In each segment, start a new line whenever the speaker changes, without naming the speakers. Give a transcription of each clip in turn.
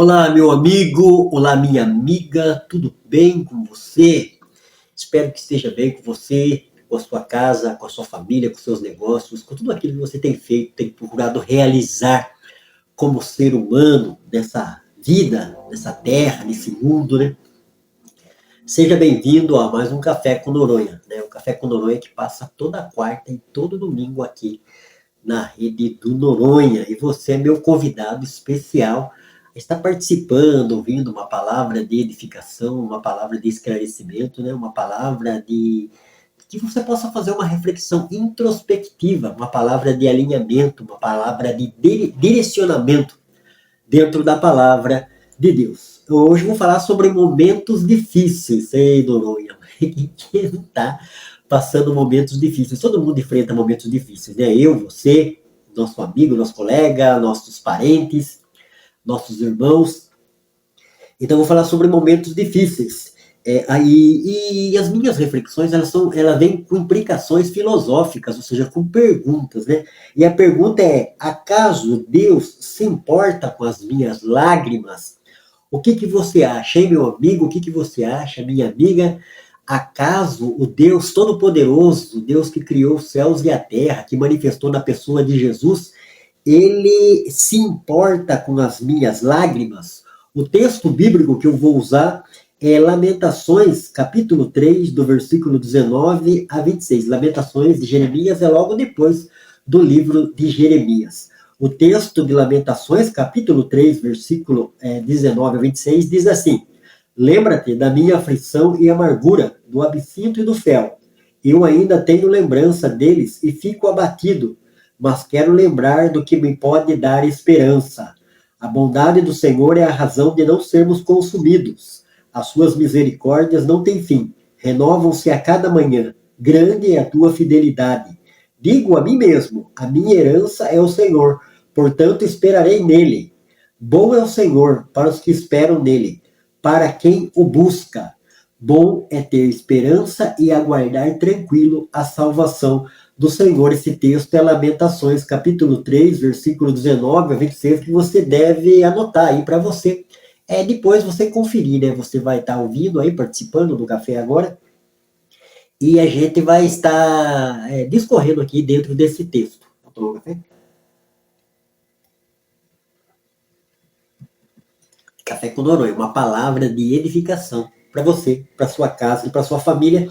Olá, meu amigo, olá, minha amiga, tudo bem com você? Espero que esteja bem com você, com a sua casa, com a sua família, com seus negócios, com tudo aquilo que você tem feito, tem procurado realizar como ser humano nessa vida, nessa terra, nesse mundo, né? Seja bem-vindo a mais um Café com Noronha, né? O Café com Noronha que passa toda quarta e todo domingo aqui na rede do Noronha. E você é meu convidado especial a estar participando, ouvindo uma palavra de edificação, uma palavra de esclarecimento, né? Uma palavra de que você possa fazer uma reflexão introspectiva, uma palavra de alinhamento, uma palavra de direcionamento dentro da palavra de Deus. Hoje eu vou falar sobre momentos difíceis. Ei, Noronha, quem não está passando momentos difíceis? Todo mundo enfrenta momentos difíceis, né? Eu, você, nosso amigo, nosso colega, nossos parentes, nossos irmãos. Então eu vou falar sobre momentos difíceis. E as minhas reflexões, elas vêm com implicações filosóficas, ou seja, com perguntas, né? E a pergunta é: acaso Deus se importa com as minhas lágrimas? O que você acha, hein, meu amigo? O que você acha, minha amiga? Acaso o Deus Todo-Poderoso, o Deus que criou os céus e a terra, que manifestou na pessoa de Jesus, ele se importa com as minhas lágrimas? O texto bíblico que eu vou usar é Lamentações, capítulo 3, do versículo 19 a 26. Lamentações de Jeremias é logo depois do livro de Jeremias. O texto de Lamentações, capítulo 3, versículo 19 a 26, diz assim: lembra-te da minha aflição e amargura, do absinto e do fel. Eu ainda tenho lembrança deles e fico abatido, mas quero lembrar do que me pode dar esperança. A bondade do Senhor é a razão de não sermos consumidos. As suas misericórdias não têm fim, renovam-se a cada manhã. Grande é a tua fidelidade. Digo a mim mesmo: a minha herança é o Senhor, portanto esperarei nele. Bom é o Senhor para os que esperam nele, para quem o busca. Bom é ter esperança e aguardar tranquilo a salvação do Senhor. Esse texto é Lamentações, capítulo 3, versículo 19 a 26, que você deve anotar aí para você. Depois você conferir, né? Você vai estar ouvindo aí, participando do café agora, e a gente vai estar discorrendo aqui dentro desse texto. Tomou café? Café com Noronha, uma palavra de edificação para você, para sua casa e para sua família.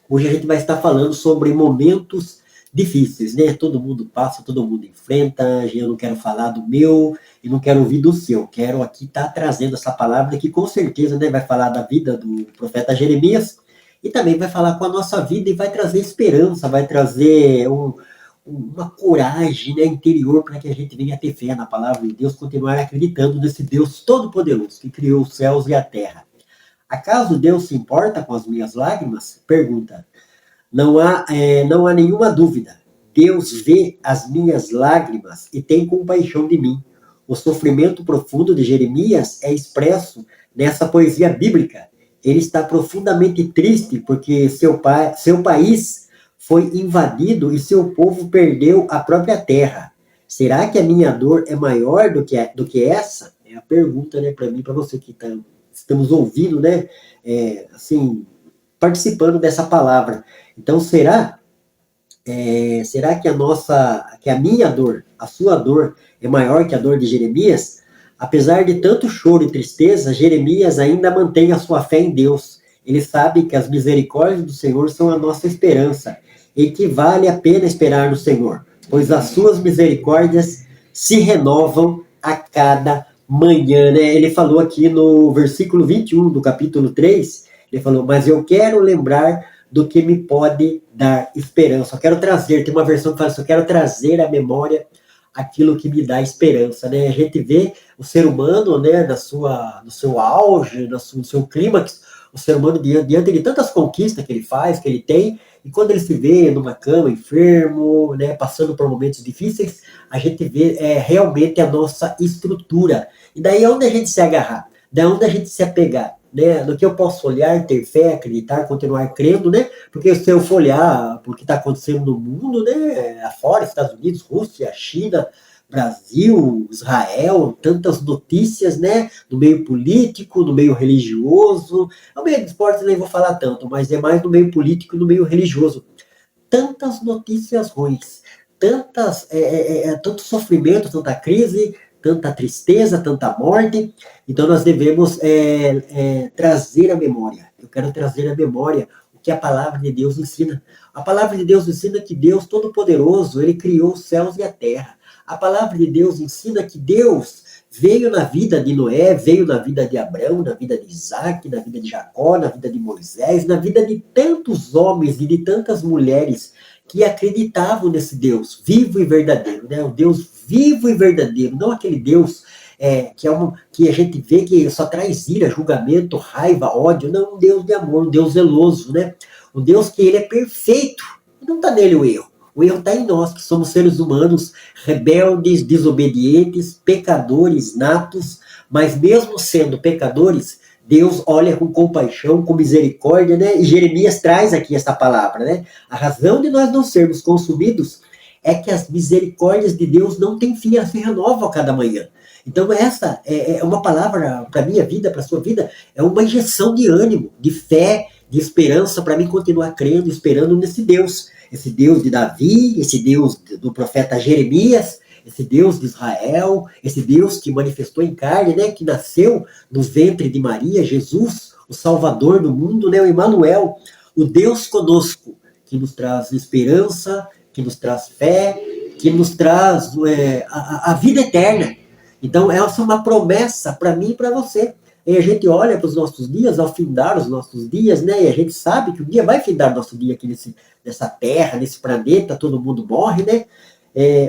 Hoje a gente vai estar falando sobre momentos difíceis, né? Todo mundo passa, todo mundo enfrenta. Eu não quero falar do meu e não quero ouvir do seu. Quero aqui estar trazendo essa palavra que com certeza, né, vai falar da vida do profeta Jeremias e também vai falar com a nossa vida e vai trazer esperança, vai trazer uma coragem, né, interior para que a gente venha ter fé na palavra de Deus, continuar acreditando nesse Deus todo-poderoso que criou os céus e a terra. Acaso Deus se importa com as minhas lágrimas? Pergunta. Não há nenhuma dúvida. Deus vê as minhas lágrimas e tem compaixão de mim. O sofrimento profundo de Jeremias é expresso nessa poesia bíblica. Ele está profundamente triste porque seu país foi invadido e seu povo perdeu a própria terra. Será que a minha dor é maior do que essa? É a pergunta, né, para mim, para você que estamos ouvindo, né, assim, participando dessa palavra. Então, será que a minha dor, a sua dor, é maior que a dor de Jeremias? Apesar de tanto choro e tristeza, Jeremias ainda mantém a sua fé em Deus. Ele sabe que as misericórdias do Senhor são a nossa esperança e que vale a pena esperar no Senhor, pois as suas misericórdias se renovam a cada manhã, né? Ele falou aqui no versículo 21 do capítulo 3, ele falou: mas eu quero lembrar do que me pode dar esperança. Eu quero trazer, tem uma versão que fala assim: eu quero trazer à memória aquilo que me dá esperança, né? A gente vê o ser humano, né, no seu auge, no seu clímax, o ser humano diante de tantas conquistas que ele faz, que ele tem, e quando ele se vê numa cama, enfermo, né, passando por momentos difíceis, a gente vê realmente a nossa estrutura. E daí é onde a gente se agarrar, daí é onde a gente se apegar, né, no que eu posso olhar, ter fé, acreditar, continuar crendo, né, porque se eu for olhar o que está acontecendo no mundo, né, afora, Estados Unidos, Rússia, China, Brasil, Israel, tantas notícias, né? No meio político, no meio religioso. No meio de esportes nem vou falar tanto, mas é mais no meio político e no meio religioso. Tantas notícias ruins, tanto sofrimento, tanta crise, tanta tristeza, tanta morte. Então nós devemos trazer a memória. Eu quero trazer a memória o que a palavra de Deus ensina. A palavra de Deus ensina que Deus Todo-Poderoso, Ele criou os céus e a terra. A palavra de Deus ensina que Deus veio na vida de Noé, veio na vida de Abraão, na vida de Isaac, na vida de Jacó, na vida de Moisés, na vida de tantos homens e de tantas mulheres que acreditavam nesse Deus vivo e verdadeiro, né? O Deus vivo e verdadeiro, não aquele Deus que a gente vê que só traz ira, julgamento, raiva, ódio, não, um Deus de amor, um Deus zeloso, né? Um Deus que ele é perfeito, não está nele o erro. O erro está em nós, que somos seres humanos, rebeldes, desobedientes, pecadores natos, mas mesmo sendo pecadores, Deus olha com compaixão, com misericórdia, né? E Jeremias traz aqui essa palavra, né? A razão de nós não sermos consumidos é que as misericórdias de Deus não têm fim, elas se renovam a cada manhã. Então essa é uma palavra para a minha vida, para a sua vida, é uma injeção de ânimo, de fé, de esperança para mim continuar crendo, esperando nesse Deus. Esse Deus de Davi, esse Deus do profeta Jeremias, esse Deus de Israel, esse Deus que manifestou em carne, né, que nasceu no ventre de Maria, Jesus, o Salvador do mundo, né, o Emmanuel, o Deus conosco, que nos traz esperança, que nos traz fé, que nos traz a vida eterna. Então, essa é uma promessa para mim e para você. E a gente olha para os nossos dias, ao findar os nossos dias, né? E a gente sabe que um dia vai findar nosso dia aqui nessa terra, nesse planeta, todo mundo morre, né?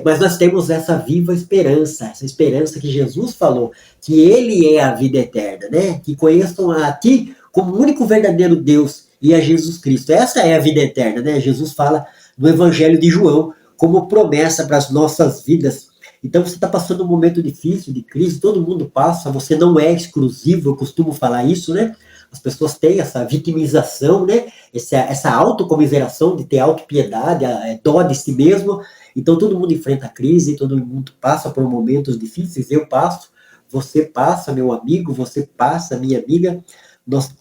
Mas nós temos essa viva esperança, essa esperança que Jesus falou, que Ele é a vida eterna, né? Que conheçam a Ti como o único verdadeiro Deus e a Jesus Cristo. Essa é a vida eterna, né? Jesus fala no Evangelho de João como promessa para as nossas vidas. Então você está passando um momento difícil, de crise, todo mundo passa, você não é exclusivo, eu costumo falar isso, né? As pessoas têm essa vitimização, né? Essa autocomiseração de ter autopiedade, dó de si mesmo. Então todo mundo enfrenta a crise, todo mundo passa por momentos difíceis, eu passo, você passa, meu amigo, você passa, minha amiga. Nós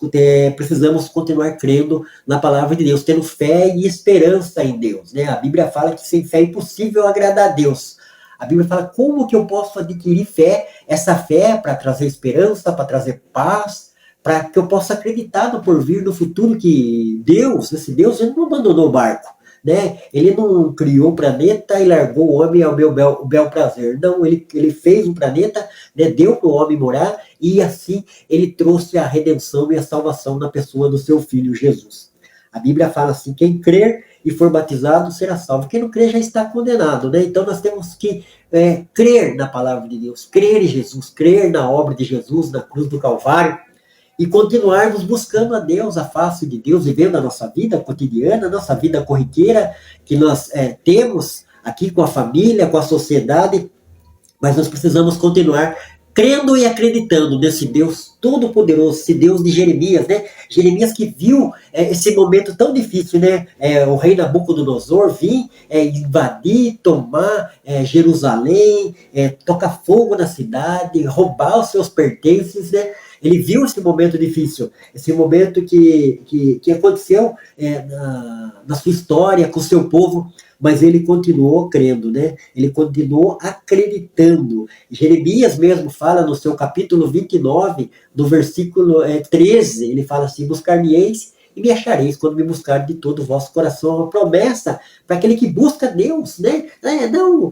precisamos continuar crendo na palavra de Deus, tendo fé e esperança em Deus, né? A Bíblia fala que sem fé é impossível agradar a Deus. A Bíblia fala como que eu posso adquirir fé, essa fé para trazer esperança, para trazer paz, para que eu possa acreditar no porvir, no futuro, que Deus, esse Deus, ele não abandonou o barco, né? Ele não criou o planeta e largou o homem ao bel prazer. Não, ele fez um planeta, né, deu para o homem morar e assim ele trouxe a redenção e a salvação na pessoa do seu Filho Jesus. A Bíblia fala assim, quem crer e for batizado será salvo. Quem não crer já está condenado, né? Então nós temos que crer na palavra de Deus, crer em Jesus, crer na obra de Jesus, na cruz do Calvário, e continuarmos buscando a Deus, a face de Deus, vivendo a nossa vida cotidiana, a nossa vida corriqueira, que nós temos aqui com a família, com a sociedade, mas nós precisamos continuar crendo e acreditando nesse Deus todo-poderoso, esse Deus de Jeremias, né? Jeremias que viu esse momento tão difícil, né? O rei Nabucodonosor vir invadir, tomar Jerusalém, tocar fogo na cidade, roubar os seus pertences, né? Ele viu esse momento difícil, esse momento que aconteceu na sua história, com o seu povo, mas ele continuou crendo, né? Ele continuou acreditando. Jeremias mesmo fala no seu capítulo 29, no versículo 13, ele fala assim, buscar-me-eis e me achareis quando me buscar de todo o vosso coração. É uma promessa para aquele que busca Deus, né? Não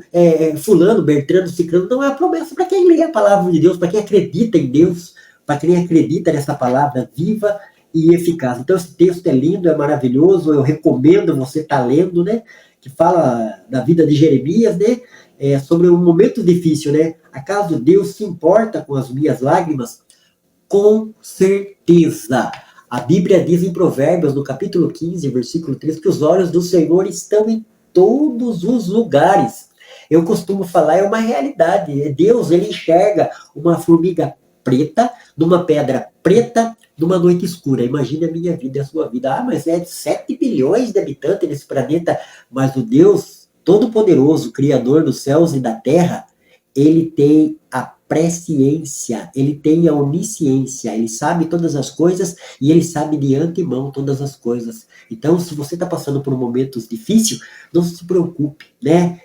fulano, Bertrano, Cicrano, não é uma promessa para quem lê a palavra de Deus, para quem acredita em Deus, para quem acredita nessa palavra viva e eficaz. Então esse texto é lindo, é maravilhoso, eu recomendo você estar lendo, né? Que fala da vida de Jeremias, né? Sobre um momento difícil, né? Acaso Deus se importa com as minhas lágrimas? Com certeza. A Bíblia diz em Provérbios, no capítulo 15, versículo 3, que os olhos do Senhor estão em todos os lugares. Eu costumo falar, é uma realidade. Deus, ele enxerga uma formiga preta, numa pedra preta, numa noite escura. Imagine a minha vida e a sua vida. Mas é de 7 bilhões de habitantes nesse planeta. Mas o Deus Todo-Poderoso, Criador dos céus e da terra, ele tem a presciência, ele tem a onisciência, ele sabe todas as coisas e ele sabe de antemão todas as coisas. Então, se você está passando por momentos difíceis, não se preocupe, né?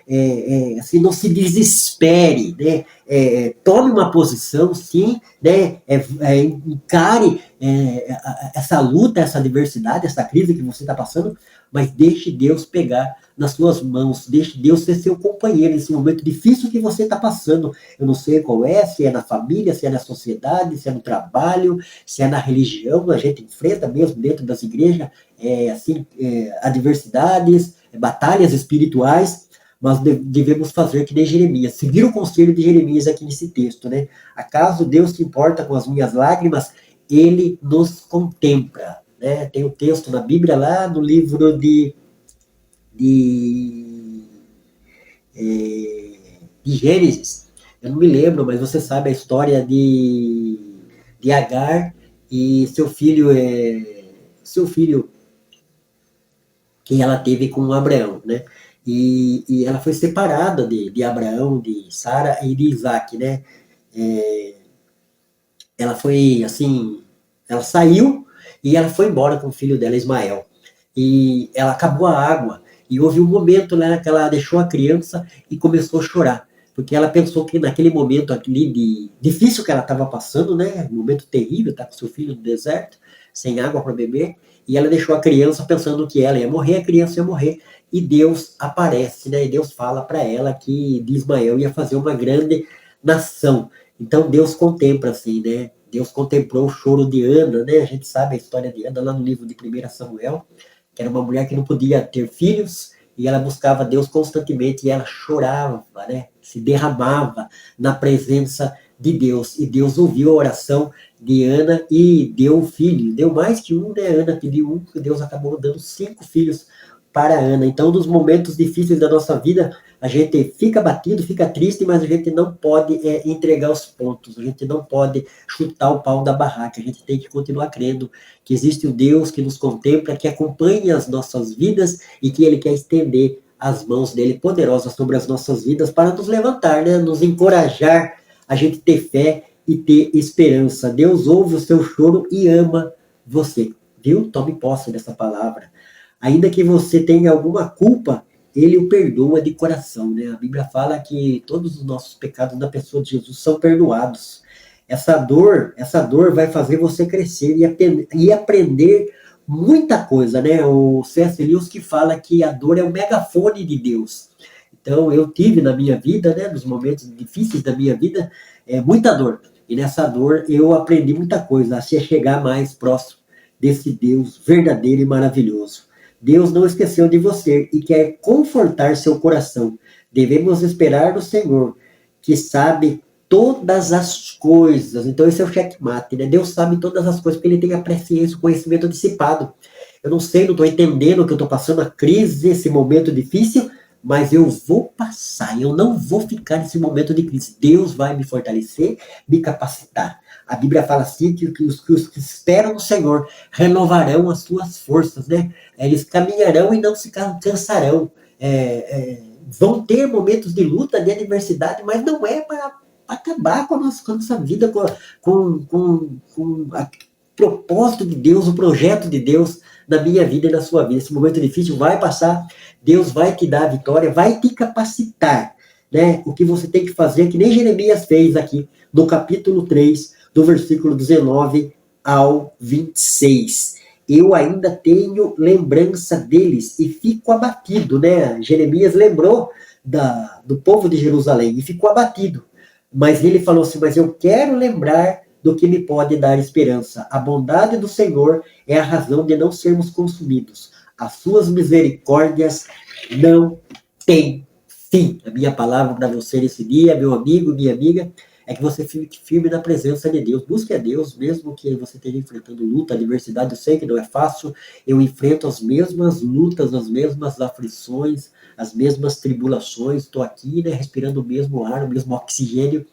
Assim, não se desespere, né? Tome uma posição, sim, né? Encare essa luta, essa adversidade, essa crise que você está passando, mas deixe Deus pegar nas suas mãos, deixe Deus ser seu companheiro nesse momento difícil que você está passando. Eu não sei qual é, se é na família, se é na sociedade, se é no trabalho, se é na religião, a gente enfrenta mesmo dentro das igrejas, adversidades, batalhas espirituais, mas devemos fazer que nem Jeremias, seguir o conselho de Jeremias aqui nesse texto, né? Acaso Deus se importa com as minhas lágrimas? Ele nos contempla, né? Tem um texto na Bíblia lá no livro de, de Gênesis, eu não me lembro, mas você sabe a história de Agar e seu filho que ela teve com Abraão, né? E ela foi separada de Abraão, de Sara e de Isaac, né? Ela foi assim, ela saiu e ela foi embora com o filho dela, Ismael. E ela acabou a água e houve um momento, né, que ela deixou a criança e começou a chorar, porque ela pensou que naquele momento ali difícil que ela estava passando, né, um momento terrível, tá com seu filho no deserto, sem água para beber, e ela deixou a criança pensando que ela ia morrer, a criança ia morrer, e Deus aparece, né, e Deus fala para ela que de Ismael ia fazer uma grande nação. Então Deus contempla assim, né? Deus contemplou o choro de Ana, né? A gente sabe a história de Ana lá no livro de 1 Samuel, que era uma mulher que não podia ter filhos, e ela buscava Deus constantemente, e ela chorava, né? Se derramava na presença de Deus, e Deus ouviu a oração de Ana e deu um filho, deu mais que um, né? Ana pediu um, e Deus acabou dando 5 filhos para Ana. Então, nos momentos difíceis da nossa vida, a gente fica batido, fica triste, mas a gente não pode entregar os pontos, a gente não pode chutar o pau da barraca, a gente tem que continuar crendo que existe um Deus que nos contempla, que acompanha as nossas vidas e que Ele quer estender as mãos dele poderosas sobre as nossas vidas para nos levantar, né? Nos encorajar a gente ter fé e ter esperança. Deus ouve o seu choro e ama você, viu? Tome posse dessa palavra. Ainda que você tenha alguma culpa, ele o perdoa de coração, né? A Bíblia fala que todos os nossos pecados da pessoa de Jesus são perdoados. Essa dor vai fazer você crescer e aprender muita coisa, né? O C.S. Lewis que fala que a dor é o megafone de Deus. Então, eu tive na minha vida, né, nos momentos difíceis da minha vida, muita dor. E nessa dor eu aprendi muita coisa, a se chegar mais próximo desse Deus verdadeiro e maravilhoso. Deus não esqueceu de você e quer confortar seu coração. Devemos esperar no Senhor, que sabe todas as coisas. Então esse é o checkmate, né? Deus sabe todas as coisas, porque Ele tem a presciência, o conhecimento dissipado. Eu não sei, não estou entendendo o que eu estou passando, a crise, esse momento difícil, mas eu vou passar, eu não vou ficar nesse momento de crise. Deus vai me fortalecer, me capacitar. A Bíblia fala assim que os que esperam no Senhor renovarão as suas forças, né? Eles caminharão e não se cansarão. Vão ter momentos de luta, de adversidade, mas não é para acabar com a nossa vida, com o propósito de Deus, o projeto de Deus na minha vida e na sua vida. Esse momento difícil vai passar, Deus vai te dar a vitória, vai te capacitar, né? O que você tem que fazer, que nem Jeremias fez aqui, no capítulo 3, do versículo 19 ao 26. Eu ainda tenho lembrança deles e fico abatido, né? Jeremias lembrou do povo de Jerusalém e ficou abatido. Mas ele falou assim, mas eu quero lembrar do que me pode dar esperança. A bondade do Senhor é a razão de não sermos consumidos. As suas misericórdias não têm fim. A minha palavra para você nesse dia, meu amigo, minha amiga, é que você fique firme na presença de Deus. Busque a Deus, mesmo que você esteja enfrentando luta, adversidade. Eu sei que não é fácil. Eu enfrento as mesmas lutas, as mesmas aflições, as mesmas tribulações. Estou aqui, né, respirando o mesmo ar, o mesmo oxigênio.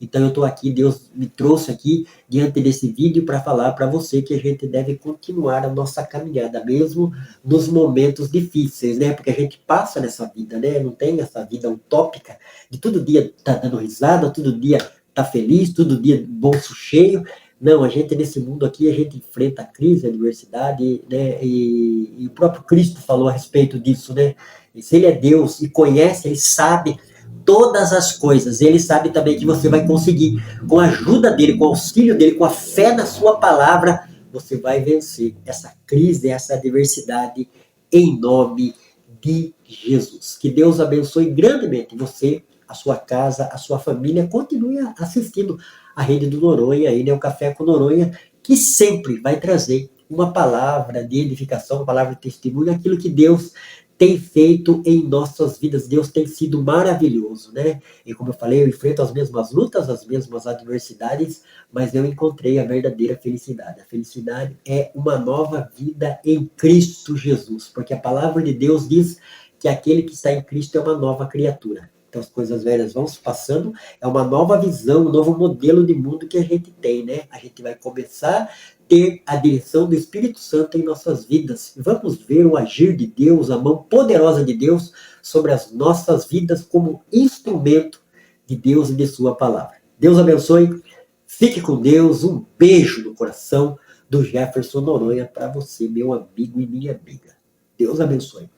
Então eu estou aqui, Deus me trouxe aqui diante desse vídeo para falar para você que a gente deve continuar a nossa caminhada, mesmo nos momentos difíceis, né? Porque a gente passa nessa vida, né? Não tem essa vida utópica de todo dia tá dando risada, todo dia tá feliz, todo dia bolso cheio. Não, a gente nesse mundo aqui, a gente enfrenta a crise, a adversidade, né? E o próprio Cristo falou a respeito disso, né? E se ele é Deus e conhece, ele sabe todas as coisas. Ele sabe também que você vai conseguir, com a ajuda dele, com o auxílio dele, com a fé na sua palavra, você vai vencer essa crise, essa adversidade, em nome de Jesus. Que Deus abençoe grandemente você, a sua casa, a sua família. Continue assistindo a Rede do Noronha, aí, né, o Café com Noronha, que sempre vai trazer uma palavra de edificação, uma palavra de testemunho, aquilo que Deus tem feito em nossas vidas. Deus tem sido maravilhoso, né? E como eu falei, eu enfrento as mesmas lutas, as mesmas adversidades, mas eu encontrei a verdadeira felicidade. A felicidade é uma nova vida em Cristo Jesus, porque a palavra de Deus diz que aquele que está em Cristo é uma nova criatura. Então as coisas velhas vão se passando, é uma nova visão, um novo modelo de mundo que a gente tem, né? A gente vai começar a ter a direção do Espírito Santo em nossas vidas. Vamos ver o agir de Deus, a mão poderosa de Deus sobre as nossas vidas como instrumento de Deus e de sua palavra. Deus abençoe, fique com Deus, um beijo no coração do Jefferson Noronha para você, meu amigo e minha amiga. Deus abençoe.